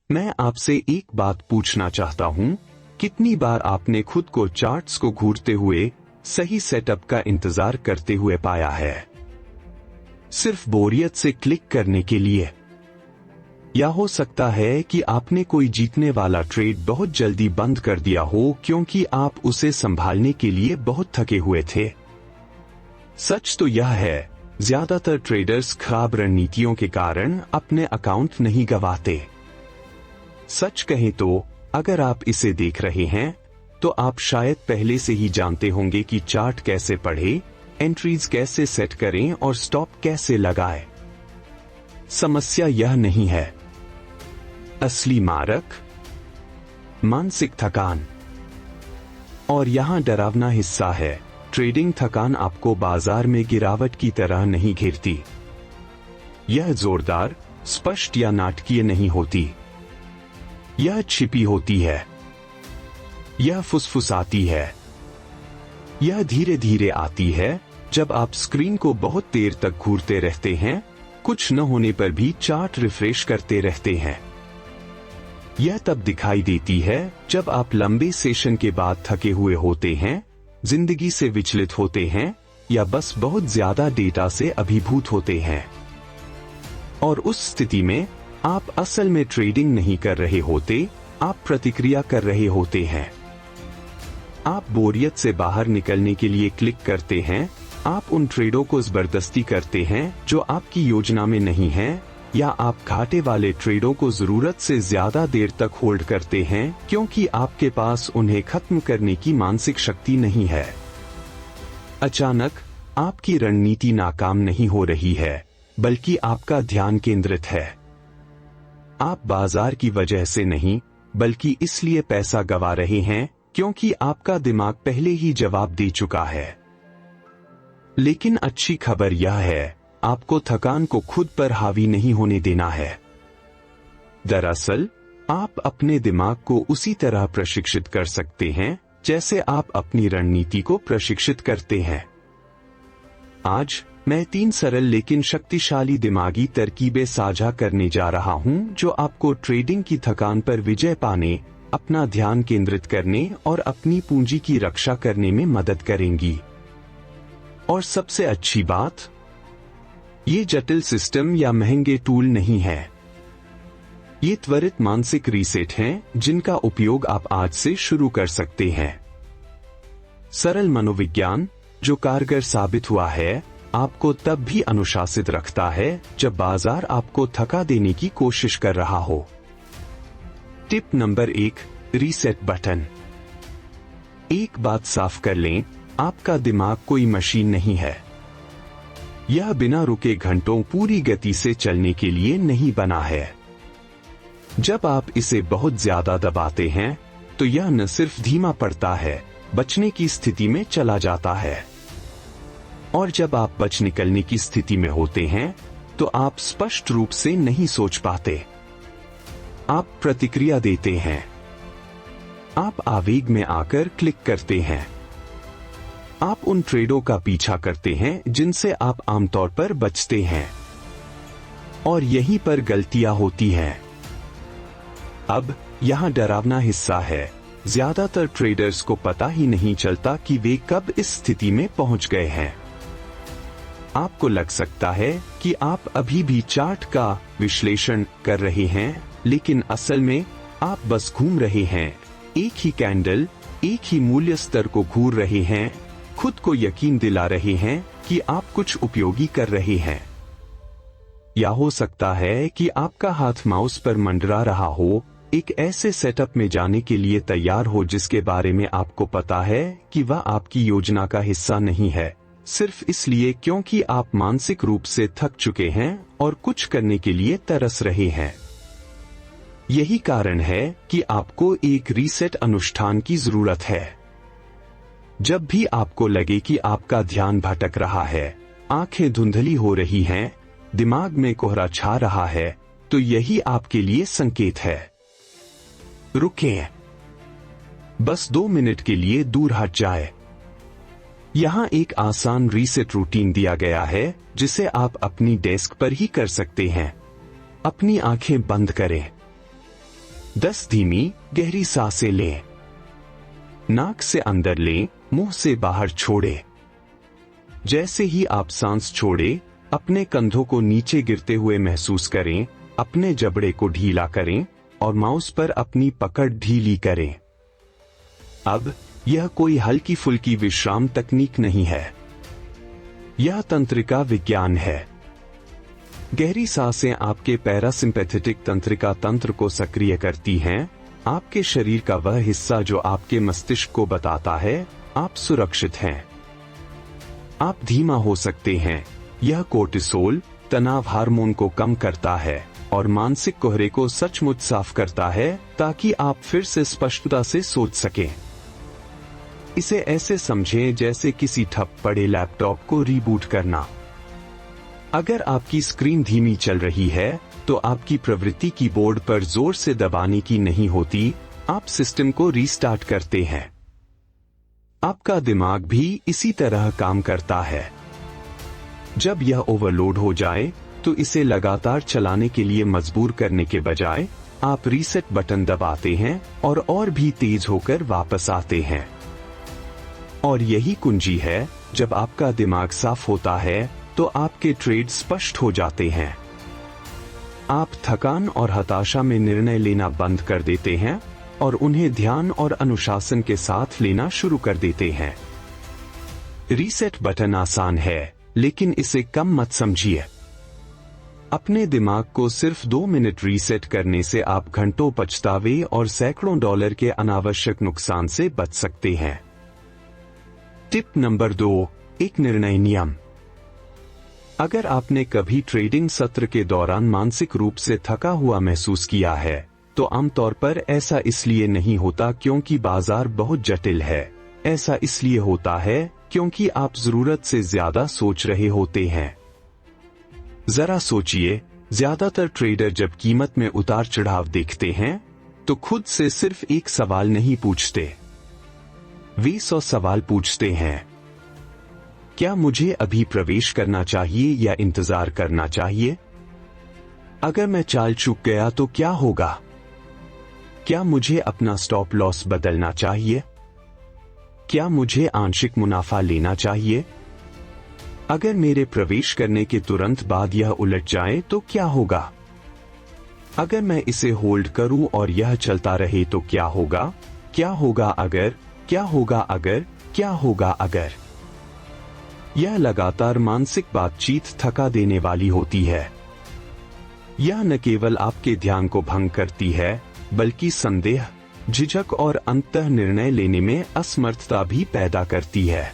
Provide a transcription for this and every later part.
मैं आपसे एक बात पूछना चाहता हूं, कितनी बार आपने खुद को चार्ट्स को घूरते हुए सही सेटअप का इंतजार करते हुए पाया है, सिर्फ बोरियत से क्लिक करने के लिए? या हो सकता है कि आपने कोई जीतने वाला ट्रेड बहुत जल्दी बंद कर दिया हो क्योंकि आप उसे संभालने के लिए बहुत थके हुए थे। सच तो यह है, ज्यादातर ट्रेडर्स खराब रणनीतियों के कारण अपने अकाउंट नहीं गंवाते। सच कहें तो अगर आप इसे देख रहे हैं तो आप शायद पहले से ही जानते होंगे कि चार्ट कैसे पढ़े, एंट्रीज कैसे सेट करें और स्टॉप कैसे लगाएं। समस्या यह नहीं है। असली मारक मानसिक थकान। और यहां डरावना हिस्सा है, ट्रेडिंग थकान आपको बाजार में गिरावट की तरह नहीं घेरती। यह जोरदार, स्पष्ट या नाटकीय नहीं होती। यह छिपी होती है। यह फुसफुसाती है। यह धीरे धीरे आती है जब आप स्क्रीन को बहुत देर तक घूरते रहते हैं, कुछ न होने पर भी चार्ट रिफ्रेश करते रहते हैं। यह तब दिखाई देती है जब आप लंबे सेशन के बाद थके हुए होते हैं, जिंदगी से विचलित होते हैं या बस बहुत ज्यादा डेटा से अभिभूत होते हैं। और उस स्थिति में आप असल में ट्रेडिंग नहीं कर रहे होते, आप प्रतिक्रिया कर रहे होते हैं। आप बोरियत से बाहर निकलने के लिए क्लिक करते हैं, आप उन ट्रेडों को जबरदस्ती करते हैं जो आपकी योजना में नहीं हैं, या आप घाटे वाले ट्रेडों को जरूरत से ज्यादा देर तक होल्ड करते हैं क्योंकि आपके पास उन्हें खत्म करने की मानसिक शक्ति नहीं है। अचानक आपकी रणनीति नाकाम नहीं हो रही है, बल्कि आपका ध्यान केंद्रित है। आप बाजार की वजह से नहीं, बल्कि इसलिए पैसा गंवा रहे हैं क्योंकि आपका दिमाग पहले ही जवाब दे चुका है। लेकिन अच्छी खबर यह है, आपको थकान को खुद पर हावी नहीं होने देना है। दरअसल आप अपने दिमाग को उसी तरह प्रशिक्षित कर सकते हैं जैसे आप अपनी रणनीति को प्रशिक्षित करते हैं। आज मैं 3 सरल लेकिन शक्तिशाली दिमागी तरकीबें साझा करने जा रहा हूं जो आपको ट्रेडिंग की थकान पर विजय पाने, अपना ध्यान केंद्रित करने और अपनी पूंजी की रक्षा करने में मदद करेंगी। और सबसे अच्छी बात, ये जटिल सिस्टम या महंगे टूल नहीं है। ये त्वरित मानसिक रीसेट हैं जिनका उपयोग आप आज से शुरू कर सकते हैं। सरल मनोविज्ञान जो कारगर साबित हुआ है, आपको तब भी अनुशासित रखता है जब बाजार आपको थका देने की कोशिश कर रहा हो। Tip number 1, reset button. एक बात साफ कर लें, आपका दिमाग कोई मशीन नहीं है। यह बिना रुके घंटों पूरी गति से चलने के लिए नहीं बना है। जब आप इसे बहुत ज्यादा दबाते हैं तो यह न सिर्फ धीमा पड़ता है, बचने की स्थिति में चला जाता है। और जब आप बच निकलने की स्थिति में होते हैं तो आप स्पष्ट रूप से नहीं सोच पाते। आप प्रतिक्रिया देते हैं। आप आवेग में आकर क्लिक करते हैं। आप उन ट्रेडों का पीछा करते हैं जिनसे आप आमतौर पर बचते हैं। और यहीं पर गलतियां होती हैं। अब यहां डरावना हिस्सा है, ज्यादातर ट्रेडर्स को पता ही नहीं चलता कि वे कब इस स्थिति में पहुंच गए हैं। आपको लग सकता है कि आप अभी भी चार्ट का विश्लेषण कर रहे हैं, लेकिन असल में आप बस घूम रहे हैं, एक ही कैंडल, एक ही मूल्य स्तर को घूर रहे हैं, खुद को यकीन दिला रहे हैं कि आप कुछ उपयोगी कर रहे हैं। या हो सकता है कि आपका हाथ माउस पर मंडरा रहा हो, एक ऐसे सेटअप में जाने के लिए तैयार हो जिसके बारे में आपको पता है कि वह आपकी योजना का हिस्सा नहीं है, सिर्फ इसलिए क्योंकि आप मानसिक रूप से थक चुके हैं और कुछ करने के लिए तरस रहे हैं। यही कारण है कि आपको एक रीसेट अनुष्ठान की जरूरत है। जब भी आपको लगे कि आपका ध्यान भटक रहा है, आंखें धुंधली हो रही हैं, दिमाग में कोहरा छा रहा है, तो यही आपके लिए संकेत है। रुकें। बस 2 मिनट के लिए दूर हट जाए। यहां एक आसान रीसेट रूटीन दिया गया है जिसे आप अपनी डेस्क पर ही कर सकते हैं। अपनी आंखें बंद करें। 10 धीमी गहरी सांसें लें। नाक से अंदर लें, मुंह से बाहर छोड़ें। जैसे ही आप सांस छोड़ें, अपने कंधों को नीचे गिरते हुए महसूस करें, अपने जबड़े को ढीला करें और माउस पर अपनी पकड़ ढीली करें। अब यह कोई हल्की फुल्की विश्राम तकनीक नहीं है, यह तंत्रिका विज्ञान है। गहरी सांसें आपके पैरासिम्पैथेटिक तंत्रिका तंत्र को सक्रिय करती हैं, आपके शरीर का वह हिस्सा जो आपके मस्तिष्क को बताता है आप सुरक्षित हैं। आप धीमा हो सकते हैं। यह कोर्टिसोल, तनाव हार्मोन को कम करता है और मानसिक कोहरे को सचमुच साफ करता है ताकि आप फिर से स्पष्टता से सोच सकें। इसे ऐसे समझें जैसे किसी ठप पड़े लैपटॉप को रीबूट करना। अगर आपकी स्क्रीन धीमी चल रही है तो आपकी प्रवृत्ति कीबोर्ड पर जोर से दबाने की नहीं होती, आप सिस्टम को रीस्टार्ट करते हैं। आपका दिमाग भी इसी तरह काम करता है। जब यह ओवरलोड हो जाए तो इसे लगातार चलाने के लिए मजबूर करने के बजाय आप रीसेट बटन दबाते हैं और भी तेज होकर वापस आते हैं। और यही कुंजी है, जब आपका दिमाग साफ होता है तो आपके ट्रेड स्पष्ट हो जाते हैं। आप थकान और हताशा में निर्णय लेना बंद कर देते हैं और उन्हें ध्यान और अनुशासन के साथ लेना शुरू कर देते हैं। रीसेट बटन आसान है, लेकिन इसे कम मत समझिए। अपने दिमाग को सिर्फ 2 मिनट रीसेट करने से आप घंटों पछतावे और सैकड़ों डॉलर के अनावश्यक नुकसान से बच सकते हैं। टिप नंबर 2, एक निर्णय नियम। अगर आपने कभी ट्रेडिंग सत्र के दौरान मानसिक रूप से थका हुआ महसूस किया है, तो आमतौर पर ऐसा इसलिए नहीं होता क्योंकि बाजार बहुत जटिल है। ऐसा इसलिए होता है क्योंकि आप जरूरत से ज्यादा सोच रहे होते हैं। जरा सोचिए, ज्यादातर ट्रेडर जब कीमत में उतार चढ़ाव देखते हैं तो खुद से सिर्फ एक सवाल नहीं पूछते, वे 100 सवाल पूछते हैं। क्या मुझे अभी प्रवेश करना चाहिए या इंतजार करना चाहिए? अगर मैं चाल चूक गया तो क्या होगा? क्या मुझे अपना स्टॉप लॉस बदलना चाहिए? क्या मुझे आंशिक मुनाफा लेना चाहिए? अगर मेरे प्रवेश करने के तुरंत बाद यह उलट जाए तो क्या होगा? अगर मैं इसे होल्ड करूं और यह चलता रहे तो क्या होगा? क्या होगा अगर? क्या होगा अगर? क्या होगा अगर? यह लगातार मानसिक बातचीत थका देने वाली होती है। यह न केवल आपके ध्यान को भंग करती है, बल्कि संदेह, झिझक और अंततः निर्णय लेने में असमर्थता भी पैदा करती है।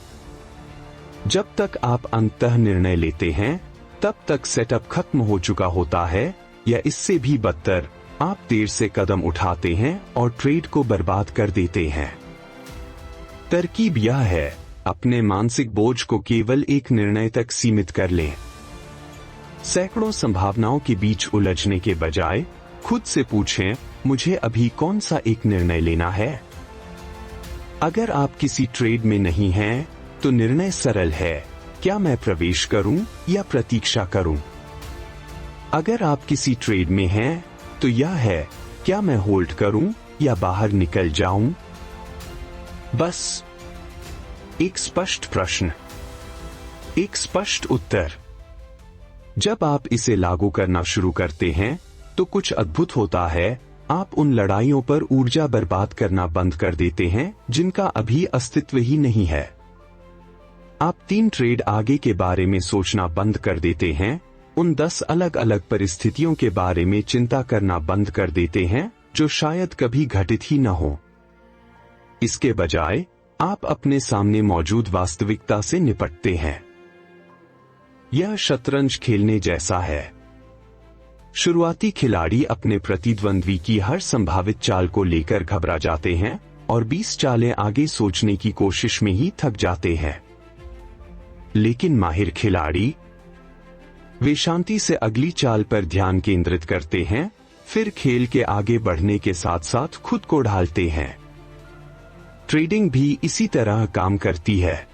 जब तक आप अंततः निर्णय लेते हैं, तब तक सेटअप खत्म हो चुका होता है, या इससे भी बदतर, आप देर से कदम उठाते हैं और ट्रेड को बर्बाद कर देते हैं। तरकीब यह है, अपने मानसिक बोझ को केवल एक निर्णय तक सीमित कर लें। सैकड़ों संभावनाओं के बीच उलझने के बजाय खुद से पूछें, मुझे अभी कौन सा एक निर्णय लेना है? अगर आप किसी ट्रेड में नहीं हैं, तो निर्णय सरल है, क्या मैं प्रवेश करूं या प्रतीक्षा करूं? अगर आप किसी ट्रेड में हैं, तो यह है, क्या मैं होल्ड करूं या बाहर निकल जाऊं? बस एक स्पष्ट प्रश्न, एक स्पष्ट उत्तर। जब आप इसे लागू करना शुरू करते हैं, तो कुछ अद्भुत होता है। आप उन लड़ाइयों पर ऊर्जा बर्बाद करना बंद कर देते हैं जिनका अभी अस्तित्व ही नहीं है। आप 3 ट्रेड आगे के बारे में सोचना बंद कर देते हैं, उन 10 अलग अलग परिस्थितियों के बारे में चिंता करना बंद कर देते हैं जो शायद कभी घटित ही न हो। इसके बजाय आप अपने सामने मौजूद वास्तविकता से निपटते हैं। यह शतरंज खेलने जैसा है। शुरुआती खिलाड़ी अपने प्रतिद्वंद्वी की हर संभावित चाल को लेकर घबरा जाते हैं और 20 चालें आगे सोचने की कोशिश में ही थक जाते हैं। लेकिन माहिर खिलाड़ी, वे शांति से अगली चाल पर ध्यान केंद्रित करते हैं, फिर खेल के आगे बढ़ने के साथ साथ खुद को ढालते हैं। ट्रेडिंग भी इसी तरह काम करती है।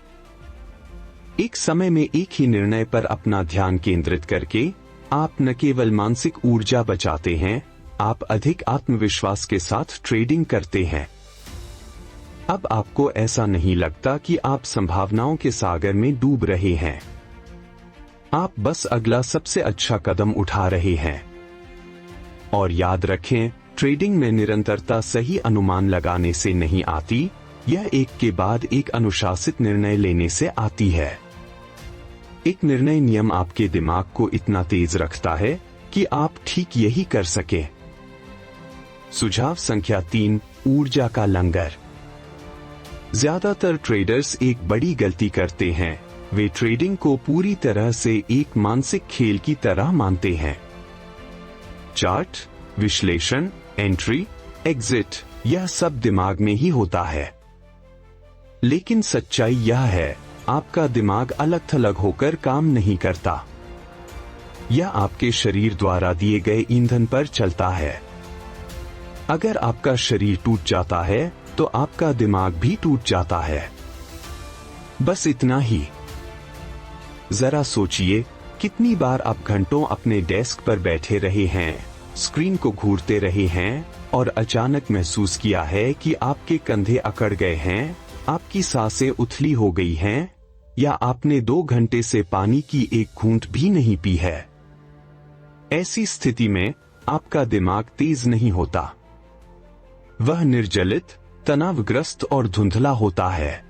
एक समय में एक ही निर्णय पर अपना ध्यान केंद्रित करके आप न केवल मानसिक ऊर्जा बचाते हैं, आप अधिक आत्मविश्वास के साथ ट्रेडिंग करते हैं। अब आपको ऐसा नहीं लगता कि आप संभावनाओं के सागर में डूब रहे हैं। आप बस अगला सबसे अच्छा कदम उठा रहे हैं। और याद रखें, ट्रेडिंग में निरंतरता सही अनुमान लगाने से नहीं आती, यह एक के बाद एक अनुशासित निर्णय लेने से आती है। एक निर्णय नियम आपके दिमाग को इतना तेज रखता है कि आप ठीक यही कर सके। सुझाव संख्या 3, ऊर्जा का लंगर। ज्यादातर ट्रेडर्स एक बड़ी गलती करते हैं। वे ट्रेडिंग को पूरी तरह से एक मानसिक खेल की तरह मानते हैं। चार्ट, विश्लेषण, एंट्री, एग्जिट, यह सब दिमाग में ही होता है। लेकिन सच्चाई यह है, आपका दिमाग अलग थलग होकर काम नहीं करता। यह आपके शरीर द्वारा दिए गए ईंधन पर चलता है। अगर आपका शरीर टूट जाता है तो आपका दिमाग भी टूट जाता है। बस इतना ही। जरा सोचिए, कितनी बार आप घंटों अपने डेस्क पर बैठे रहे हैं, स्क्रीन को घूरते रहे हैं और अचानक महसूस किया है कि आपके कंधे अकड़ गए हैं, आपकी सांसें उथली हो गई हैं, या आपने 2 घंटे से पानी की एक घूंट भी नहीं पी है। ऐसी स्थिति में आपका दिमाग तेज नहीं होता। वह निर्जलित, तनावग्रस्त और धुंधला होता है।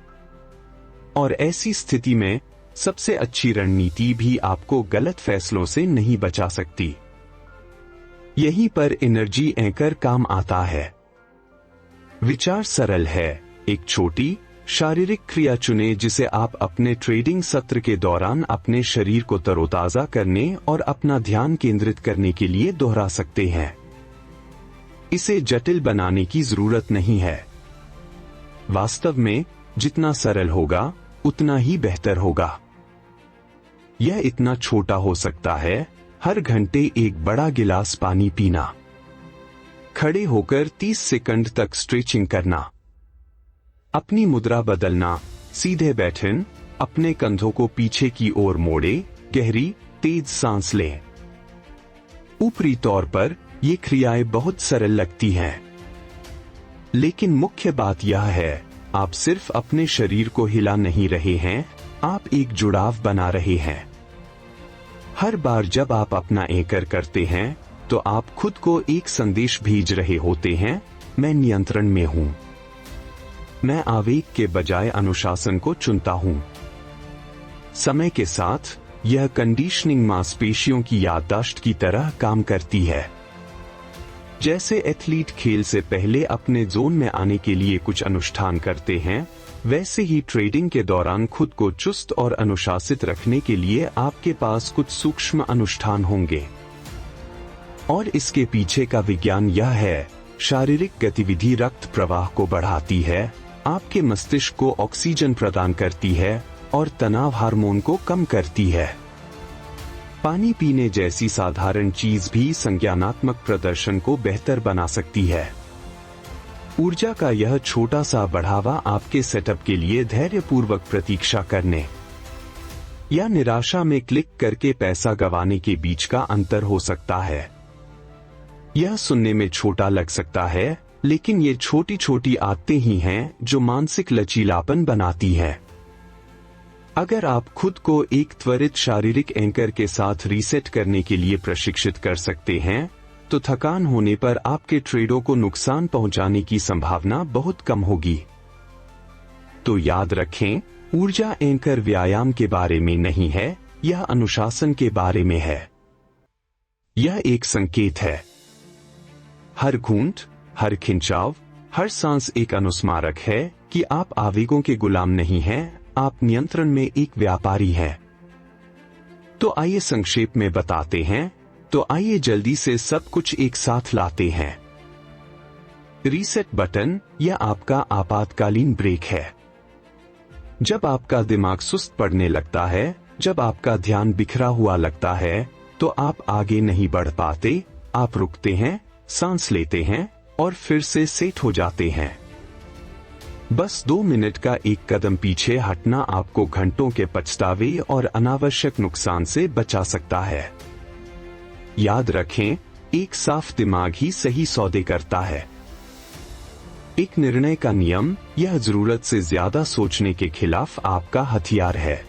और ऐसी स्थिति में सबसे अच्छी रणनीति भी आपको गलत फैसलों से नहीं बचा सकती। यहीं पर एनर्जी एंकर काम आता है। विचार सरल है, एक छोटी शारीरिक क्रिया चुनें जिसे आप अपने ट्रेडिंग सत्र के दौरान अपने शरीर को तरोताजा करने और अपना ध्यान केंद्रित करने के लिए दोहरा सकते हैं। इसे जटिल बनाने की जरूरत नहीं है। वास्तव में जितना सरल होगा उतना ही बेहतर होगा। यह इतना छोटा हो सकता है, हर घंटे एक बड़ा गिलास पानी पीना, खड़े होकर 30 सेकंड तक स्ट्रेचिंग करना, अपनी मुद्रा बदलना, सीधे बैठें, अपने कंधों को पीछे की ओर मोड़े, गहरी तेज सांस लें। ऊपरी तौर पर ये क्रियाएं बहुत सरल लगती हैं, लेकिन मुख्य बात यह है, आप सिर्फ अपने शरीर को हिला नहीं रहे हैं, आप एक जुड़ाव बना रहे हैं। हर बार जब आप अपना एंकर करते हैं तो आप खुद को एक संदेश भेज रहे होते हैं, मैं नियंत्रण में हूं। मैं आवेग के बजाय अनुशासन को चुनता हूं। समय के साथ यह कंडीशनिंग मांसपेशियों की याददाश्त की तरह काम करती है। जैसे एथलीट खेल से पहले अपने जोन में आने के लिए कुछ अनुष्ठान करते हैं, वैसे ही ट्रेडिंग के दौरान खुद को चुस्त और अनुशासित रखने के लिए आपके पास कुछ सूक्ष्म अनुष्ठान होंगे। और इसके पीछे का विज्ञान यह है, शारीरिक गतिविधि रक्त प्रवाह को बढ़ाती है, आपके मस्तिष्क को ऑक्सीजन प्रदान करती है और तनाव हार्मोन को कम करती है। पानी पीने जैसी साधारण चीज भी संज्ञानात्मक प्रदर्शन को बेहतर बना सकती है। ऊर्जा का यह छोटा सा बढ़ावा आपके सेटअप के लिए धैर्यपूर्वक प्रतीक्षा करने या निराशा में क्लिक करके पैसा गंवाने के बीच का अंतर हो सकता है। यह सुनने में छोटा लग सकता है, लेकिन ये छोटी छोटी आदतें ही हैं जो मानसिक लचीलापन बनाती हैं। अगर आप खुद को एक त्वरित शारीरिक एंकर के साथ रीसेट करने के लिए प्रशिक्षित कर सकते हैं, तो थकान होने पर आपके ट्रेडों को नुकसान पहुंचाने की संभावना बहुत कम होगी। तो याद रखें, ऊर्जा एंकर व्यायाम के बारे में नहीं है, यह अनुशासन के बारे में है। यह एक संकेत है। हर घूंट, हर खिंचाव, हर सांस एक अनुस्मारक है कि आप आवेगों के गुलाम नहीं हैं, आप नियंत्रण में एक व्यापारी हैं। तो आइए संक्षेप में बताते हैं, तो आइए जल्दी से सब कुछ एक साथ लाते हैं। रीसेट बटन यह आपका आपातकालीन ब्रेक है। जब आपका दिमाग सुस्त पड़ने लगता है, जब आपका ध्यान बिखरा हुआ लगता है, तो आप आगे नहीं बढ़ पाते, आप रुकते हैं, सांस लेते हैं और फिर से सेट हो जाते हैं। बस 2 मिनट का एक कदम पीछे हटना आपको घंटों के पछतावे और अनावश्यक नुकसान से बचा सकता है। याद रखें, एक साफ दिमाग ही सही सौदे करता है। एक निर्णय का नियम, यह जरूरत से ज्यादा सोचने के खिलाफ आपका हथियार है।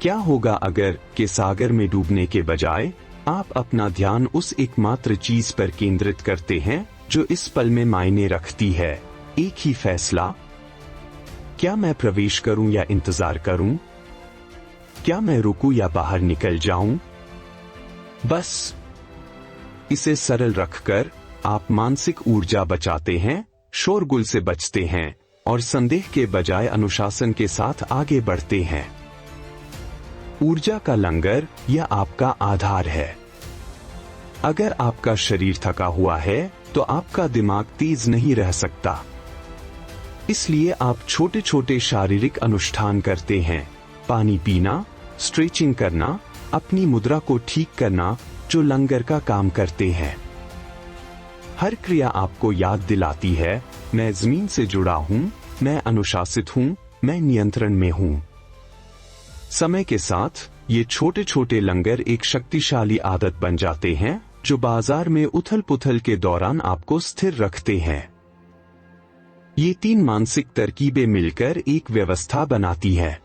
क्या होगा अगर के सागर में डूबने के बजाय आप अपना ध्यान उस एकमात्र चीज पर केंद्रित करते हैं जो इस पल में मायने रखती है? एक ही फैसला। क्या मैं प्रवेश करूं या इंतजार करूं? क्या मैं रुकूं या बाहर निकल जाऊं? बस इसे सरल रखकर आप मानसिक ऊर्जा बचाते हैं, शोरगुल से बचते हैं और संदेह के बजाय अनुशासन के साथ आगे बढ़ते हैं। ऊर्जा का लंगर यह आपका आधार है। अगर आपका शरीर थका हुआ है तो आपका दिमाग तेज नहीं रह सकता। इसलिए आप छोटे छोटे शारीरिक अनुष्ठान करते हैं, पानी पीना, स्ट्रेचिंग करना, अपनी मुद्रा को ठीक करना, जो लंगर का काम करते हैं। हर क्रिया आपको याद दिलाती है, मैं जमीन से जुड़ा हूं, मैं अनुशासित हूं, मैं नियंत्रण में हूं। समय के साथ ये छोटे छोटे लंगर एक शक्तिशाली आदत बन जाते हैं जो बाजार में उथल पुथल के दौरान आपको स्थिर रखते हैं। ये 3 मानसिक तरकीबें मिलकर एक व्यवस्था बनाती है।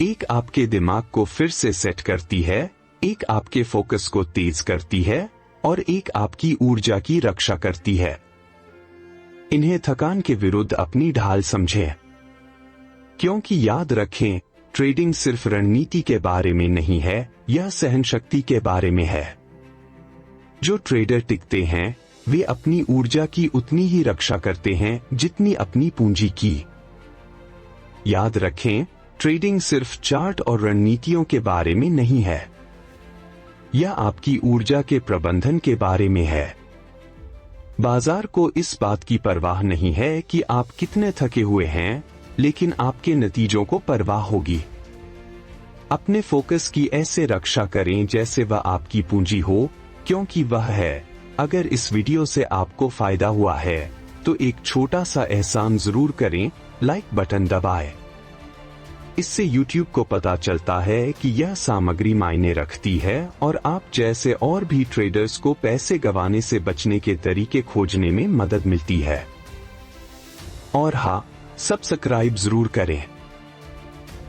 एक आपके दिमाग को फिर से सेट करती है, एक आपके फोकस को तेज करती है और एक आपकी ऊर्जा की रक्षा करती है। इन्हें थकान के विरुद्ध अपनी ढाल समझें, क्योंकि याद रखें, ट्रेडिंग सिर्फ रणनीति के बारे में नहीं है, यह सहनशक्ति के बारे में है। जो ट्रेडर टिकते हैं वे अपनी ऊर्जा की उतनी ही रक्षा करते हैं जितनी अपनी पूंजी की। याद रखें, ट्रेडिंग सिर्फ चार्ट और रणनीतियों के बारे में नहीं है, यह आपकी ऊर्जा के प्रबंधन के बारे में है। बाजार को इस बात की परवाह नहीं है कि आप कितने थके हुए हैं, लेकिन आपके नतीजों को परवाह होगी। अपने फोकस की ऐसे रक्षा करें जैसे वह आपकी पूंजी हो, क्योंकि वह है। अगर इस वीडियो से आपको फायदा हुआ है तो एक छोटा सा एहसान जरूर करें, लाइक बटन दबाएं। इससे YouTube को पता चलता है कि यह सामग्री मायने रखती है और आप जैसे और भी ट्रेडर्स को पैसे गंवाने से बचने के तरीके खोजने में मदद मिलती है। और हाँ, सब्सक्राइब जरूर करें,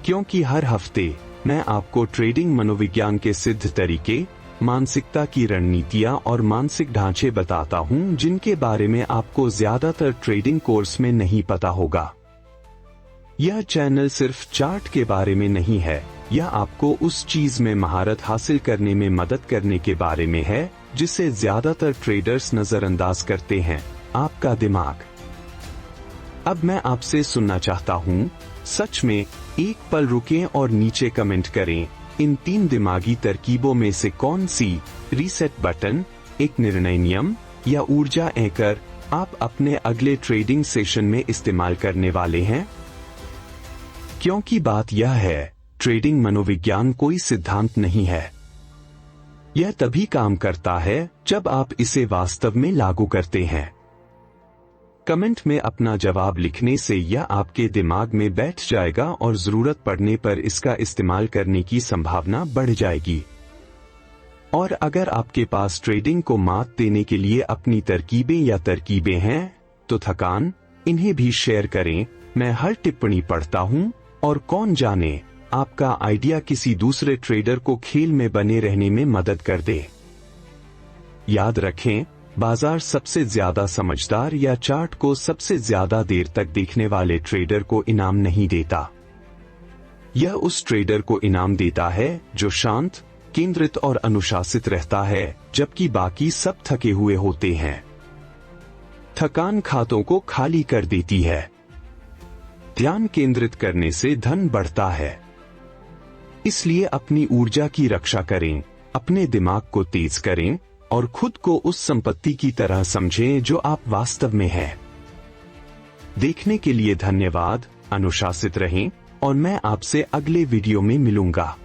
क्योंकि हर हफ्ते मैं आपको ट्रेडिंग मनोविज्ञान के सिद्ध तरीके, मानसिकता की रणनीतियां और मानसिक ढांचे बताता हूं जिनके बारे में आपको ज्यादातर ट्रेडिंग कोर्स में नहीं पता होगा। यह चैनल सिर्फ चार्ट के बारे में नहीं है, यह आपको उस चीज में महारत हासिल करने में मदद करने के बारे में है जिसे ज्यादातर ट्रेडर्स नजरअंदाज करते हैं, आपका दिमाग। अब मैं आपसे सुनना चाहता हूं, सच में एक पल रुकें और नीचे कमेंट करें, इन 3 दिमागी तरकीबों में से कौन सी, रीसेट बटन, एक निर्णय नियम या ऊर्जा एंकर, आप अपने अगले ट्रेडिंग सेशन में इस्तेमाल करने वाले हैं? क्योंकि बात यह है, ट्रेडिंग मनोविज्ञान कोई सिद्धांत नहीं है। यह तभी काम करता है जब आप इसे वास्तव में लागू करते हैं। कमेंट में अपना जवाब लिखने से यह आपके दिमाग में बैठ जाएगा और जरूरत पड़ने पर इसका इस्तेमाल करने की संभावना बढ़ जाएगी। और अगर आपके पास ट्रेडिंग को मात देने के लिए अपनी तरकीबें या तरकीबें हैं, तो थकान, इन्हें भी शेयर करें। मैं हर टिप्पणी पढ़ता हूं और कौन जाने आपका आइडिया किसी दूसरे ट्रेडर को खेल में बने रहने में मदद कर दे। याद रखें, बाजार सबसे ज्यादा समझदार या चार्ट को सबसे ज्यादा देर तक देखने वाले ट्रेडर को इनाम नहीं देता। यह उस ट्रेडर को इनाम देता है जो शांत, केंद्रित और अनुशासित रहता है, जबकि बाकी सब थके हुए होते हैं। थकान खातों को खाली कर देती है। ध्यान केंद्रित करने से धन बढ़ता है। इसलिए अपनी ऊर्जा की रक्षा करें, अपने दिमाग को तेज करें और खुद को उस संपत्ति की तरह समझें जो आप वास्तव में हैं। देखने के लिए धन्यवाद, अनुशासित रहें और मैं आपसे अगले वीडियो में मिलूंगा।